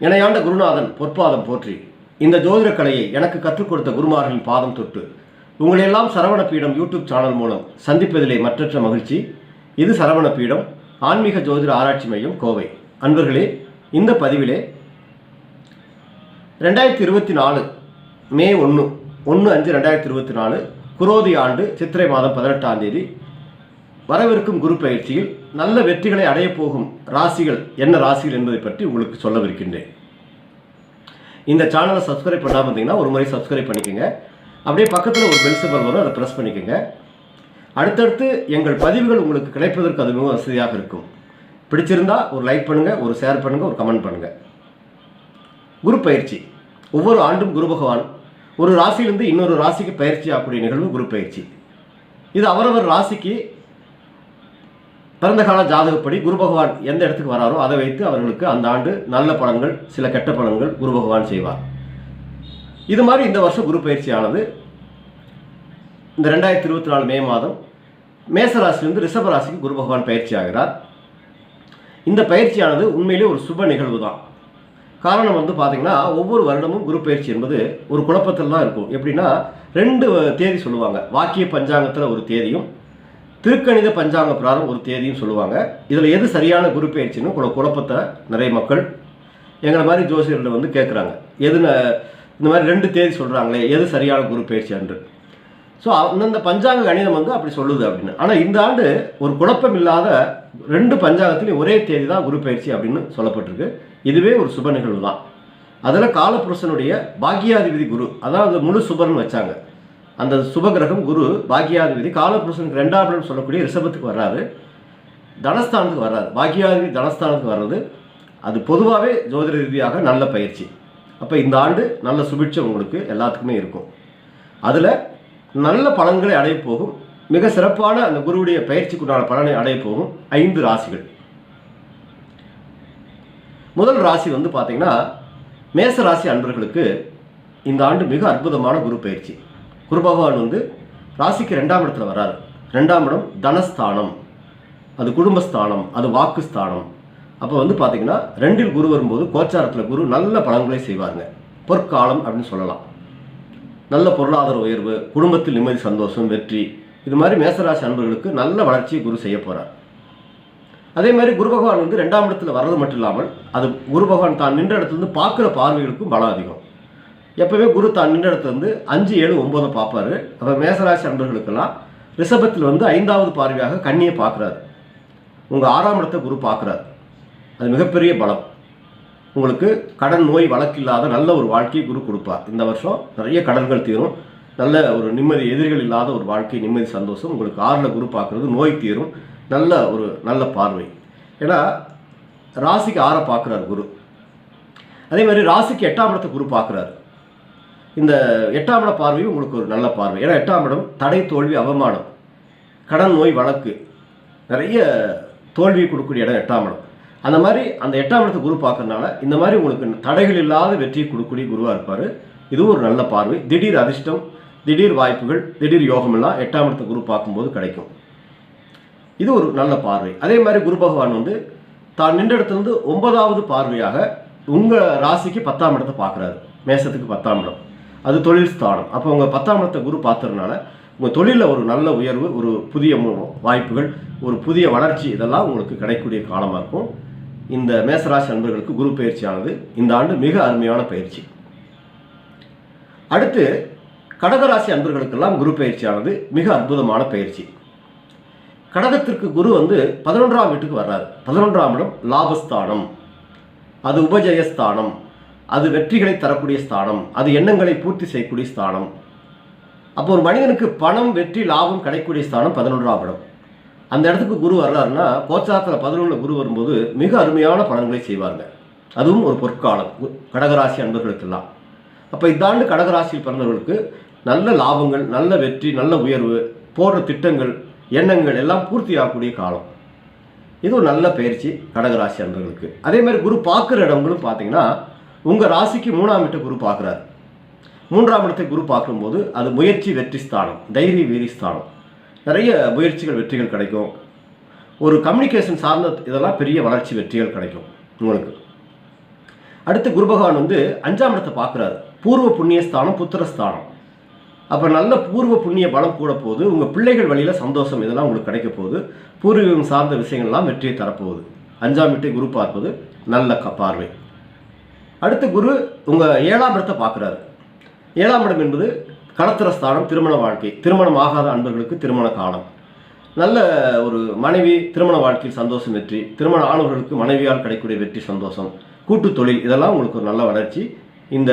இணையாண்ட குருநாதன் பொற்பாதம் போற்றி இந்த ஜோதிட கலையை எனக்கு கற்றுக் கொடுத்த குருமார்களின் பாதம் தொட்டு உங்களையெல்லாம் சரவண பீடம் யூடியூப் சேனல் மூலம் சந்திப்பதிலே மற்றற்ற மகிழ்ச்சி. இது சரவண பீடம் ஆன்மீக ஜோதிட ஆராய்ச்சி மையம் கோவை. அன்பர்களே, இந்த பதிவிலே 2024 மே 1/5/2024 குரோதி ஆண்டு சித்திரை மாதம் 18ஆம் தேதி வரவிருக்கும் குரு பயிற்சியில் நல்ல வெற்றிகளை அடையப் போகும் ராசிகள் என்ன ராசிகள் என்பதை பற்றி உங்களுக்கு சொல்லவிருக்கின்றேன். இந்த சேனலை சப்ஸ்கிரைப் பண்ணாமல் இருந்தீங்கன்னா ஒரு முறை சப்ஸ்கிரைப் பண்ணிக்கோங்க. அப்படியே பக்கத்தில் ஒரு பெல் சிம்பல் வரும், அதை ப்ரெஸ் பண்ணிக்கோங்க. அடுத்தடுத்து எங்கள் பதிவுகள் உங்களுக்கு கிடைப்பதற்கு அது மிகவும் வசதியாக இருக்கும். பிடிச்சிருந்தா ஒரு லைக் பண்ணுங்கள், ஒரு ஷேர் பண்ணுங்கள், ஒரு கமெண்ட் பண்ணுங்கள். குரு பயிற்சி ஒவ்வொரு ஆண்டும் குரு பகவான் ஒரு ராசியிலிருந்து இன்னொரு ராசிக்கு பயிற்சி ஆகக்கூடிய நிகழ்வு குரு பயிற்சி. இது அவரவர் ராசிக்கு பிறந்த கால ஜாதகப்படி குரு பகவான் எந்த இடத்துக்கு வராரோ அதை வைத்து அவர்களுக்கு அந்த ஆண்டு நல்ல பலன்கள் சில கெட்ட பலன்கள் குரு பகவான் செய்வார். இது மாதிரி இந்த வருஷம் குரு பயிற்சியானது இந்த 2024 மே மாதம் மேசராசிலிருந்து ரிஷப ராசிக்கு குரு பகவான் பயிற்சி ஆகிறார். இந்த பயிற்சியானது உண்மையிலே ஒரு சுப நிகழ்வு தான். காரணம் பார்த்தீங்கன்னா ஒவ்வொரு வருடமும் குரு பயிற்சி என்பது ஒரு குழப்பத்தில் தான் இருக்கும். எப்படின்னா 2 தேதி சொல்லுவாங்க. வாக்கிய பஞ்சாங்கத்தில் ஒரு தேதியும் திருக்கணித பஞ்சாங்க பிரகாரம் ஒரு தேதியும் சொல்லுவாங்க. இதில் எது சரியான குரு பயிற்சின்னு குழப்பத்தை நிறைய மக்கள் எங்களை மாதிரி ஜோசியர்கள் கேட்குறாங்க. இந்த மாதிரி 2 தேதி சொல்கிறாங்களே, எது சரியான குரு பயிற்சி அன்று. ஸோ அந்தந்த பஞ்சாங்க கணிதம் அப்படி சொல்லுது அப்படின்னு. ஆனால் இந்த ஆண்டு ஒரு குழப்பம் இல்லாத 2 பஞ்சாங்கத்திலையும் ஒரே தேதி தான் குரு பயிற்சி அப்படின்னு சொல்லப்பட்டிருக்கு. இதுவே ஒரு சுப நிகழ்வு தான். அதில் காலபுருஷனுடைய பாக்கியாதிபதி குரு, அதாவது முழு சுபர்னு வச்சாங்க. அந்த சுபகிரகம் குரு பாக்கியாதிபதி காலபுருஷனுக்கு 2ஆம் இடம் சொல்லக்கூடிய ரிஷபத்துக்கு வர்றாரு, தனஸ்தானத்துக்கு வர்றாரு. பாக்கியாதிபதி தனஸ்தானத்துக்கு வர்றது அது பொதுவாகவே ஜோதிட ரீதியாக நல்ல பயிற்சி. அப்போ இந்த ஆண்டு நல்ல சுபிட்சம் உங்களுக்கு எல்லாத்துக்குமே இருக்கும். அதில் நல்ல பலன்களை அடைய போகும் மிக சிறப்பான அந்த குருவுடைய பயிற்சிக்குண்டான பலனை அடைய போகும் 5 ராசிகள். முதல் ராசி பார்த்தீங்கன்னா மேச ராசி அன்பர்களுக்கு இந்த ஆண்டு மிக அற்புதமான குரு பயிற்சி. குரு பகவான் ராசிக்கு 2ஆம் இடத்துல வர்றாரு. 2ஆம் இடம் தனஸ்தானம், அது குடும்பஸ்தானம், அது வாக்குஸ்தானம். அப்போ பார்த்தீங்கன்னா 2இல் குரு வரும்போது கோச்சாரத்தில் குரு நல்ல பலன்களை செய்வாருங்க. பொற்காலம் அப்படின்னு சொல்லலாம். நல்ல பொருளாதார உயர்வு, குடும்பத்தில் நிம்மதி, சந்தோஷம், வெற்றி, இது மாதிரி மேசராசி அன்பர்களுக்கு நல்ல வளர்ச்சியை குரு செய்ய போகிறார். அதே மாதிரி குரு பகவான் 2ஆம் இடத்துல வர்றது மட்டும் இல்லாமல் அது குரு பகவான் தான் நின்ற இடத்துலேருந்து பார்க்குற பார்வைகளுக்கும் பலம் அதிகம். எப்போவே குரு தான் நின்ற இடத்துலேருந்து 5, 7, 9 பார்ப்பாரு. அப்போ மேசராசி அன்பர்களுக்கெல்லாம் ரிஷபத்தில் 5ஆவது பார்வையாக கன்னியை பார்க்குறாரு. உங்கள் 6ஆம் இடத்தை குரு பார்க்குறாரு. அது மிகப்பெரிய பலம். உங்களுக்கு கடன் நோய் வழக்கில்லாத நல்ல ஒரு வாழ்க்கையை குரு கொடுப்பார். இந்த வருஷம் நிறைய கடன்கள் தீரும், நல்ல ஒரு நிம்மதி, எதிரிகள் இல்லாத ஒரு வாழ்க்கை, நிம்மதி, சந்தோஷம். உங்களுக்கு 6ல் குரு பார்க்குறது நோய் தீரும், நல்ல பார்வை. ஏன்னா ராசிக்கு 6 பார்க்குறாரு குரு. அதே மாதிரி ராசிக்கு 8ஆம் இடத்தை குரு பார்க்குறாரு. இந்த 8ஆம் இட பார்வையும் உங்களுக்கு ஒரு நல்ல பார்வை. ஏன்னா 8ஆம் இடம் தடை, தோல்வி, அவமானம், கடன் நோய் வழக்கு, நிறைய தோல்வி கொடுக்கக்கூடிய இடம் 8ஆம் இடம். அந்த மாதிரி அந்த 8ஆம் இடத்தை குரு பார்க்கறதுனால இந்த மாதிரி உங்களுக்கு தடைகள் இல்லாத வெற்றியை கொடுக்கக்கூடிய குருவாக இருப்பார். இதுவும் ஒரு நல்ல பார்வை. திடீர் அதிர்ஷ்டம், திடீர் வாய்ப்புகள், திடீர் யோகம் எல்லாம் 8ஆம் இடத்தை குரு பார்க்கும்போது கிடைக்கும். இது ஒரு நல்ல பார்வை. அதே மாதிரி குரு பகவான் தான் நின்ற இடத்துலேருந்து 9ஆவது பார்வையாக உங்கள் ராசிக்கு 10ஆம் இடத்தை பார்க்குறாரு. மேசத்துக்கு 10ஆம் இடம், அது தொழில் ஸ்தானம். அப்போ உங்கள் 10ஆம் இடத்தை குரு பார்த்ததுனால உங்கள் தொழிலில் ஒரு நல்ல உயர்வு, ஒரு புதிய வாய்ப்புகள், ஒரு புதிய வளர்ச்சி, இதெல்லாம் உங்களுக்கு கிடைக்கக்கூடிய காலமாக இருக்கும். இந்த மேசராசி அன்பர்களுக்கு குரு பயிற்சியானது இந்த ஆண்டு மிக அருமையான பயிற்சி. அடுத்து கடகராசி அன்பர்களுக்கெல்லாம் குரு பயிற்சியானது மிக அற்புதமான பயிற்சி. கடகத்திற்கு குரு 11ஆம் வீட்டுக்கு வர்றாரு. 11ஆம் இடம் லாபஸ்தானம், அது உபஜயஸ்தானம், அது வெற்றிகளை தரக்கூடிய ஸ்தானம், அது எண்ணங்களை பூர்த்தி செய்யக்கூடிய ஸ்தானம். அப்போ ஒரு மனிதனுக்கு பணம், வெற்றி, லாபம் கிடைக்கக்கூடிய ஸ்தானம் 11ஆம் இடம். அந்த இடத்துக்கு குரு வர்றாருன்னா கோச்சாரத்தில் 11 குரு வரும்போது மிக அருமையான பலன்களை செய்வாங்க. அதுவும் ஒரு பொற்காலம் கடகராசி அன்பர்களுக்கெல்லாம். அப்போ இந்த ஆண்டு கடகராசியில் பிறந்தவர்களுக்கு நல்ல லாபங்கள், நல்ல வெற்றி, நல்ல உயர்வு, போடுற திட்டங்கள், எண்ணங்கள் எல்லாம் பூர்த்தி ஆகக்கூடிய காலம். இது ஒரு நல்ல பயிற்சி கடகராசி அன்பர்களுக்கு. அதே மாதிரி குரு பார்க்குற இடங்களும் பார்த்தீங்கன்னா உங்கள் ராசிக்கு 3ஆம் இடத்தை குரு பார்க்குறாரு. 3ஆம் இடத்தை குரு பார்க்கும்போது அது முயற்சி, வெற்றி ஸ்தானம், தைரிய, வீரி ஸ்தானம். நிறைய முயற்சிகள், வெற்றிகள் கிடைக்கும். ஒரு கம்யூனிகேஷன் சார்ந்த இதெல்லாம் பெரிய வளர்ச்சி, வெற்றிகள் கிடைக்கும் உங்களுக்கு. அடுத்து குரு பகவான் வந்து 5ஆம் இடத்தை பார்க்குறாரு. பூர்வ புண்ணிய ஸ்தானம், புத்திரஸ்தானம். அப்போ நல்ல பூர்வ புண்ணிய பலம் கூட போகுது. உங்கள் பிள்ளைகள் வழியில் சந்தோஷம் இதெல்லாம் உங்களுக்கு கிடைக்க போகுது. பூர்வீகம் சார்ந்த விஷயங்கள்லாம் வெற்றியை தரப்போகுது. 5ஆம் வீட்டை குரு பார்ப்பது நல்ல பார்வை. அடுத்து குரு உங்கள் 7ஆம் இடத்தை பார்க்குறாரு. 7ஆம் இடம் என்பது களத்திர ஸ்தானம், திருமண வாழ்க்கை. திருமணம் ஆகாத அன்பர்களுக்கு திருமண காலம். நல்ல ஒரு மனைவி திருமண வாழ்க்கையில் சந்தோஷம், வெற்றி. திருமண ஆணவர்களுக்கு மனைவியால் கிடைக்கக்கூடிய வெற்றி, சந்தோஷம். கூட்டு தொழில் இதெல்லாம் உங்களுக்கு ஒரு நல்ல வளர்ச்சி. இந்த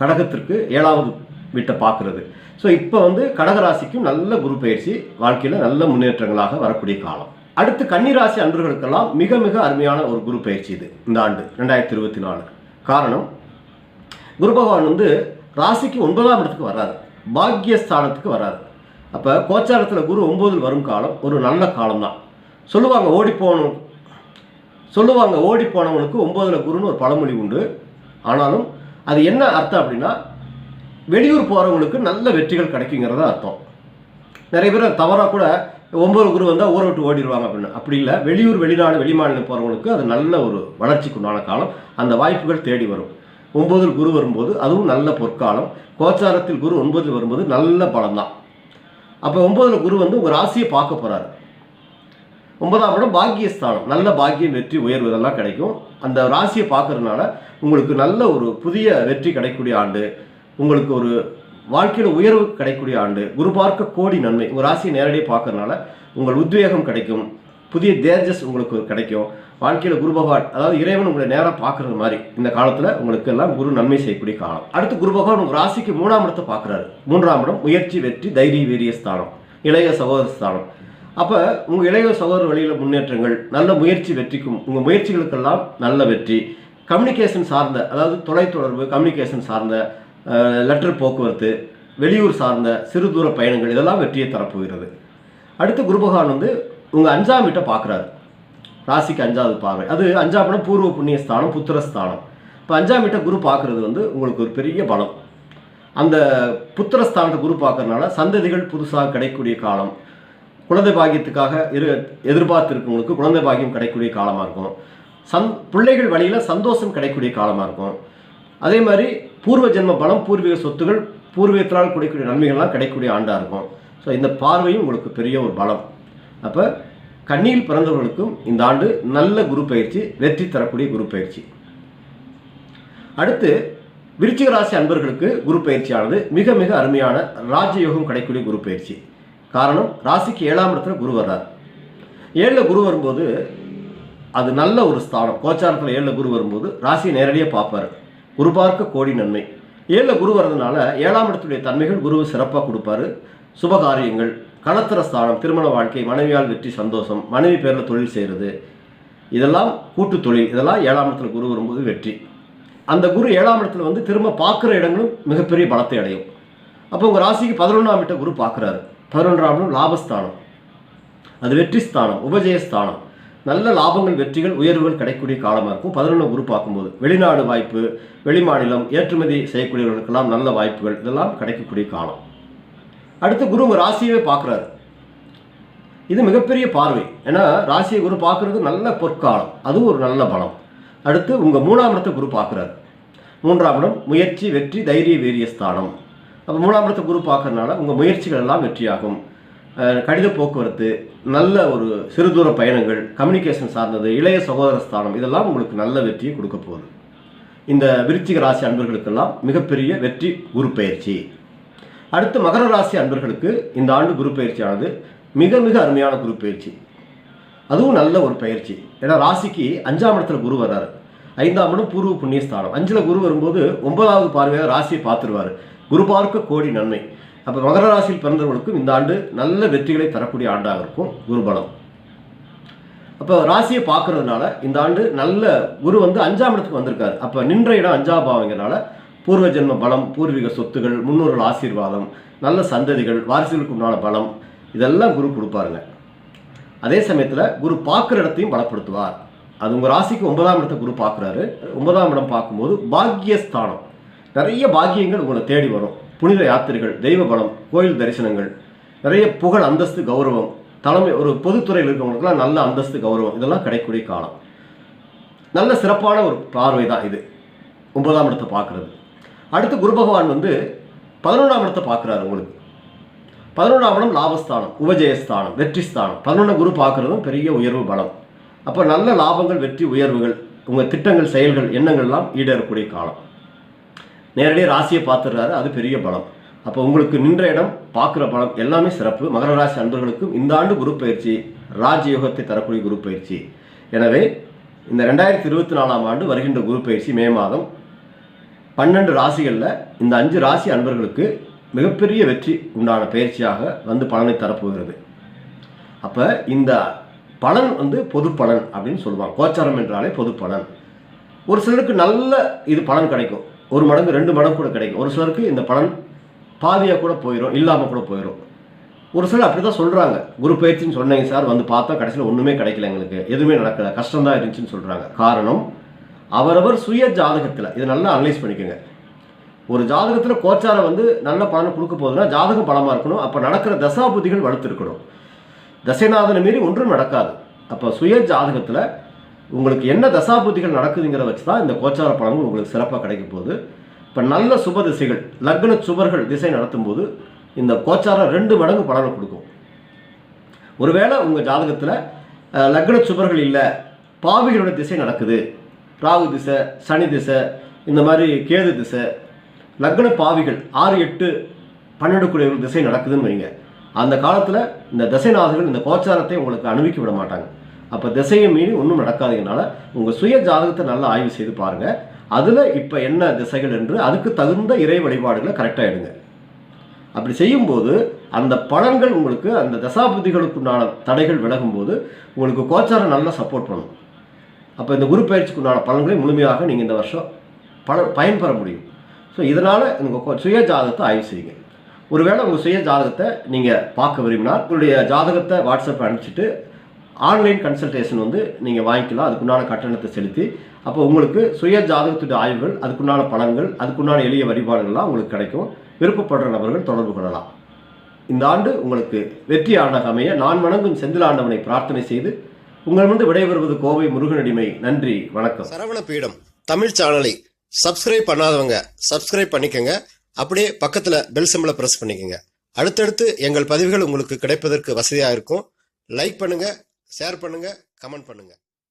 கடகத்திற்கு 7வது வீட்டை பார்க்குறது. ஸோ இப்போ வந்து கடகராசிக்கும் நல்ல குரு பயிற்சி, வாழ்க்கையில் நல்ல முன்னேற்றங்களாக வரக்கூடிய காலம். அடுத்து கன்னிராசி அன்பர்களுக்கெல்லாம் மிக மிக அருமையான ஒரு குரு பயிற்சி இது இந்த ஆண்டு 2024. காரணம், குரு பகவான் வந்து ராசிக்கு 9ஆம் இடத்துக்கு வராது, பாக்கியஸ்தானத்துக்கு வராது. அப்போ கோச்சாரத்தில் குரு 9 வரும் காலம் ஒரு நல்ல காலம்தான். சொல்லுவாங்க ஓடி போனவனுக்கு 9ல் குருன்னு ஒரு பழமொழி உண்டு. ஆனாலும் அது என்ன அர்த்தம் அப்படின்னா, வெளியூர் போகிறவங்களுக்கு நல்ல வெற்றிகள் கிடைக்குங்கிறத அர்த்தம். நிறைய பேர் தவறாக கூட 9 குரு வந்தால் ஊரை விட்டு ஓடிடுவாங்க அப்படின்னு. அப்படி இல்லை, வெளியூர் வெளிநாடு வெளிமாநிலம் போகிறவங்களுக்கு அது நல்ல ஒரு வளர்ச்சிக்கு உண்டான காலம். அந்த வாய்ப்புகள் தேடி வரும். 9ல் குரு வரும்போது அதுவும் நல்ல பொற்காலம். கோச்சாரத்தில் குரு 9ல் வரும்போது நல்ல பலம்தான். அப்போ 9ல் குரு வந்து உங்கள் ராசியை பார்க்க போகிறாரு. 9ஆம் இடம் பாக்கியஸ்தானம், நல்ல பாக்கியம், வெற்றி, உயர்வு இதெல்லாம் கிடைக்கும். அந்த ராசியை பார்க்கறதுனால உங்களுக்கு நல்ல ஒரு புதிய வெற்றி கிடைக்கக்கூடிய ஆண்டு, உங்களுக்கு ஒரு வாழ்க்கையில் உயர்வு கிடைக்கக்கூடிய ஆண்டு. குரு பார்க்க கோடி நன்மை. உங்கள் ராசியை நேரடியாக பார்க்கறதுனால உங்கள் உத்வேகம் கிடைக்கும், புதிய தேஜஸ் உங்களுக்கு கிடைக்கும். வாழ்க்கையில் குரு பகவான், அதாவது இறைவன் உங்களை நேராக பார்க்குறது மாதிரி இந்த காலத்தில் உங்களுக்கு எல்லாம் குரு நன்மை செய்யக்கூடிய காலம். அடுத்து குரு பகவான் உங்கள் ராசிக்கு 3ஆம் இடத்தை பார்க்குறாரு. 3ஆம் இடம் முயற்சி, வெற்றி, தைரிய, வீரிய ஸ்தானம், இளைய சகோதர ஸ்தானம். அப்போ உங்கள் இளைய சகோதர வழியில் முன்னேற்றங்கள், நல்ல முயற்சி வெற்றிக்கும், உங்கள் முயற்சிகளுக்கெல்லாம் நல்ல வெற்றி. கம்யூனிகேஷன் சார்ந்த, அதாவது தொலைத்தொடர்பு, கம்யூனிகேஷன் சார்ந்த, லெட்டர் போக்குவரத்து, வெளியூர் சார்ந்த சிறு தூர பயணங்கள் இதெல்லாம் வெற்றியை தரப்போகிறது. அடுத்து குரு பகவான் வந்து உங்கள் 5ஆம் வீட்டை பார்க்குறாரு. ராசிக்கு 5வது பார்வை. அது 5ஆம் இடம் பூர்வ புண்ணிய ஸ்தானம், புத்திரஸ்தானம். இப்போ 5ஆம் வீட்டை குரு பார்க்குறது வந்து உங்களுக்கு ஒரு பெரிய பலம். அந்த புத்திரஸ்தானத்தை குரு பார்க்கறதுனால சந்ததிகள் புதுசாக கிடைக்கக்கூடிய காலம். குழந்தை பாக்கியத்துக்காக எதிர்பார்த்துருக்கவங்களுக்கு குழந்தை பாக்கியம் கிடைக்கக்கூடிய காலமாக இருக்கும். பிள்ளைகள் வழியில் சந்தோஷம் கிடைக்கக்கூடிய காலமாக இருக்கும். அதே மாதிரி பூர்வ ஜென்ம பலம், பூர்வீக சொத்துகள், பூர்வீகத்தினால் கிடைக்கக்கூடிய நன்மைகள்லாம் கிடைக்கக்கூடிய ஆண்டாக இருக்கும். ஸோ இந்த பார்வையும் உங்களுக்கு பெரிய ஒரு பலம். அப்போ கன்னியில் பிறந்தவர்களுக்கும் இந்த ஆண்டு நல்ல குரு பயிற்சி, வெற்றி தரக்கூடிய குரு பயிற்சி. அடுத்து விருச்சிக ராசி அன்பர்களுக்கு குரு பயிற்சியானது மிக மிக அருமையான ராஜயோகம் கிடைக்கக்கூடிய குரு பயிற்சி. காரணம், ராசிக்கு 7ஆம் இடத்துல குரு வர்றார். 7ல் குரு வரும்போது அது நல்ல ஒரு ஸ்தானம். கோச்சாரத்தில் 7ல் குரு வரும்போது ராசியை நேரடியாக பார்ப்பார். குரு பார்க்க கோடி நன்மை. 7ல் குரு வர்றதுனால 7ஆம் இடத்துடைய தன்மைகள் குரு சிறப்பாக கொடுப்பாரு. சுபகாரியங்கள், களத்திர ஸ்தானம், திருமண வாழ்க்கை, மனைவியால் வெற்றி, சந்தோஷம், மனைவி பேரில் தொழில் செய்கிறது, இதெல்லாம் கூட்டு தொழில், இதெல்லாம் 7ஆம் இடத்துல குரு வரும்போது வெற்றி. அந்த குரு 7ஆம் இடத்துல வந்து திரும்ப பார்க்குற இடங்களும் மிகப்பெரிய பலத்தை அடையும். அப்போ உங்கள் ராசிக்கு 11ஆம் வீட்டை குரு பார்க்குறாரு. 11ஆம் இடம் லாபஸ்தானம், அது வெற்றி ஸ்தானம், உபஜயஸ்தானம். நல்ல லாபங்கள், வெற்றிகள், உயர்வுகள் கிடைக்கக்கூடிய காலமாக இருக்கும். 11 குரு பார்க்கும்போது வெளிநாடு வாய்ப்பு, வெளிமாநிலம் ஏற்றுமதி செய்யக்கூடியவர்களுக்கெல்லாம் நல்ல வாய்ப்புகள் இதெல்லாம் கிடைக்கக்கூடிய காலம். அடுத்து குரு உங்கள் ராசியவே பார்க்குறாரு. இது மிகப்பெரிய பார்வை. ஏன்னா ராசியை குரு பார்க்குறது நல்ல பொற்காலம், அதுவும் ஒரு நல்ல பலம். அடுத்து உங்கள் 3ஆம் இடத்தை குரு பார்க்குறாரு. 3ஆம் இடம் முயற்சி, வெற்றி, தைரிய, வீரிய ஸ்தானம். அப்போ 3ஆம் இடத்தை குரு பார்க்கறதுனால உங்கள் முயற்சிகள் எல்லாம் வெற்றியாகும். கடித போக்குவரத்து, நல்ல ஒரு சிறு தூர பயணங்கள், கம்யூனிகேஷன் சார்ந்தது, இளைய சகோதர ஸ்தானம், இதெல்லாம் உங்களுக்கு நல்ல வெற்றியை கொடுக்க போகுது. இந்த விருச்சிக ராசி அன்பர்களுக்கெல்லாம் மிகப்பெரிய வெற்றி குரு பயிற்சி. அடுத்து மகர ராசி அன்பர்களுக்கு இந்த ஆண்டு குரு பயிற்சியானது மிக மிக அருமையான குரு பயிற்சி. அதுவும் நல்ல ஒரு பயிற்சி. ஏன்னா ராசிக்கு 5ஆம் இடத்துல குரு வர்றாரு. 5ஆம் இடம் பூர்வ புண்ணிய ஸ்தானம். 5ல் குரு வரும்போது 9வது பார்வையாக ராசியை பார்த்துருவார். குரு பார்க்க கோடி நன்மை. அப்போ மகர ராசியில் பிறந்தவர்களுக்கும் இந்த ஆண்டு நல்ல வெற்றிகளை தரக்கூடிய ஆண்டாக இருக்கும் குரு பலம். அப்போ ராசியை பார்க்கறதுனால இந்த ஆண்டு நல்ல குரு வந்து 5ஆம் இடத்துக்கு வந்திருக்காரு. அப்போ நின்ற இடம் 5ஆம் பாவங்கிறனால பூர்வ ஜென்ம பலம், பூர்வீக சொத்துகள், முன்னோர்கள் ஆசீர்வாதம், நல்ல சந்ததிகள், வாரிசுகளுக்கு உண்டான பலம், இதெல்லாம் குரு கொடுப்பாருங்க. அதே சமயத்தில் குரு பார்க்குற இடத்தையும் பலப்படுத்துவார். அது உங்கள் ராசிக்கு 9ஆம் இடத்தை குரு பார்க்குறாரு. 9ஆம் இடம் பார்க்கும்போது பாக்கியஸ்தானம், நிறைய பாக்கியங்கள் உங்களை தேடி வரும். புனித யாத்திரைகள், தெய்வ பலம், கோயில் தரிசனங்கள், நிறைய புகழ், அந்தஸ்து, கௌரவம், தலைமை, ஒரு பொதுத்துறையில் இருக்கிறவங்களுக்குலாம் நல்ல அந்தஸ்து, கௌரவம் இதெல்லாம் கிடைக்கக்கூடிய காலம். நல்ல சிறப்பான ஒரு பார்வை தான் இது, 9ஆம் இடத்தை பார்க்குறது. அடுத்து குரு பகவான் வந்து 11ஆம் இடத்தை பார்க்குறாரு. உங்களுக்கு 11ஆம் இடம் லாபஸ்தானம், உபஜயஸ்தானம், வெற்றி ஸ்தானம். 11 குரு பார்க்குறதும் பெரிய உயர்வு பலம். அப்போ நல்ல லாபங்கள், வெற்றி, உயர்வுகள், உங்கள் திட்டங்கள், செயல்கள், எண்ணங்கள்லாம் ஈடேறக்கூடிய காலம். நேரடியாக ராசியை பார்த்துடுறாரு, அது பெரிய பலம். அப்போ உங்களுக்கு நின்ற இடம், பார்க்குற பலம் எல்லாமே சிறப்பு. மகர ராசி அன்பர்களுக்கும் இந்த ஆண்டு குரு பயிற்சி ராஜயோகத்தை தரக்கூடிய குரு பயிற்சி. எனவே இந்த 2024ஆம் ஆண்டு வருகின்ற குரு பயிற்சி மே மாதம் 12 ராசிகளில் இந்த 5 ராசி அன்பர்களுக்கு மிகப்பெரிய வெற்றி உண்டான பயிற்சியாக வந்து பலனை தரப்போகிறது. அப்போ இந்த பலன் வந்து பொது பலன் அப்படின்னு சொல்லுவாங்க. கோச்சாரம் என்றாலே பொது பலன். ஒரு சிலருக்கு நல்ல இது பலன் கிடைக்கும், 1 மடங்கு 2 மடங்கு கூட கிடைக்கும். ஒரு சிலருக்கு இந்த பலன் பாதியாக கூட போயிடும், இல்லாமல் கூட போயிடும். ஒரு சிலர் அப்படி தான் சொல்கிறாங்க, குரு பயிற்சின்னு சொன்னீங்க சார், வந்து பார்த்தா கடைசியில் ஒன்றுமே கிடைக்கல, எங்களுக்கு எதுவுமே நடக்கல, கஷ்டம்தான் இருந்துச்சுன்னு சொல்கிறாங்க. காரணம் அவரவர் சுய ஜாதகத்தில் இதை நல்லா அனலைஸ் பண்ணிக்கோங்க. ஒரு ஜாதகத்தில் கோச்சாரம் வந்து நல்ல பலனை கொடுக்க போகுதுன்னா ஜாதகம் பலமாக இருக்கணும். அப்போ நடக்கிற தசாபுத்திகள் வலுத்திருக்கணும். தசைநாதனை மீறி ஒன்றும் நடக்காது. அப்போ சுய ஜாதகத்தில் உங்களுக்கு என்ன தசாபுத்திகள் நடக்குதுங்கிற வச்சு தான் இந்த கோச்சார பலன்கள் உங்களுக்கு சிறப்பாக கிடைக்க போகுது. இப்போ நல்ல சுப திசைகள், லக்ன சுபர்கள் திசை நடத்தும் போது இந்த கோச்சாரம் 2 மடங்கு பலனை கொடுக்கும். ஒருவேளை உங்கள் ஜாதகத்தில் லக்ன சுபர்கள் இல்லை, பாவிகளோட திசை நடக்குது, ராகு திசை, சனி திசை, இந்த மாதிரி கேது திசை, லக்ன பாவிகள் 6, 8, 12 கூடிய திசை நடக்குதுன்னு வைங்க. அந்த காலத்தில் இந்த திசைநாதர்கள் இந்த கோச்சாரத்தை உங்களுக்கு அனுபவிக்க விட மாட்டாங்க. அப்போ திசையை மீறி ஒன்றும் நடக்காததுனால உங்கள் சுய ஜாதகத்தை நல்லா ஆய்வு செய்து பாருங்கள். அதில் இப்போ என்ன திசைகள் என்று அதுக்கு தகுந்த இறை வழிபாடுகளை கரெக்டாக எடுங்க. அப்படி செய்யும்போது அந்த பலன்கள் உங்களுக்கு அந்த தசாபுத்திகளுக்குண்டான தடைகள் விலகும்போது உங்களுக்கு கோச்சாரம் நல்லா சப்போர்ட் பண்ணும். அப்போ இந்த குரு பயிற்சிக்குண்டான பலன்களை முழுமையாக நீங்கள் இந்த வருஷம் பயன்பெற முடியும். ஸோ இதனால் உங்கள் சுய ஜாதகத்தை ஆய்வு செய்யுங்க. ஒருவேளை உங்கள் சுய ஜாதகத்தை நீங்கள் பார்க்க விரும்பினால் உங்களுடைய ஜாதகத்தை வாட்ஸ்அப் அனுப்பிச்சிட்டு ஆன்லைன் கன்சல்டேஷன் வந்து நீங்கள் வாங்கிக்கலாம். அதுக்குண்டான கட்டணத்தை செலுத்தி அப்போ உங்களுக்கு சுய ஜாதகத்துடைய ஆய்வுகள், அதுக்குண்டான பலன்கள், அதுக்குண்டான எளிய வழிபாடுகள்லாம் உங்களுக்கு கிடைக்கும். விருப்பப்படுற நபர்கள் தொடர்பு கொள்ளலாம். இந்த ஆண்டு உங்களுக்கு வெற்றி ஆண்டாக அமைய நான் வணங்கும் செந்தில் ஆண்டவனை பிரார்த்தனை செய்து உங்களிடமிருந்து விடைபெறுவது கோவை முருகனடிமை. நன்றி, வணக்கம். சரவண பீடம் தமிழ் சேனலை சப்ஸ்கிரைப் பண்ணாதவங்க சப்ஸ்கிரைப் பண்ணிக்கங்க. அப்படியே பக்கத்தில் பெல் சிம்பலை ப்ரெஸ் பண்ணிக்கங்க. அடுத்தடுத்து எங்கள் பதிவுகள் உங்களுக்கு கிடைப்பதற்கு வசதியாக இருக்கும். லைக் பண்ணுங்க, ஷேர் பண்ணுங்க, கமெண்ட் பண்ணுங்க.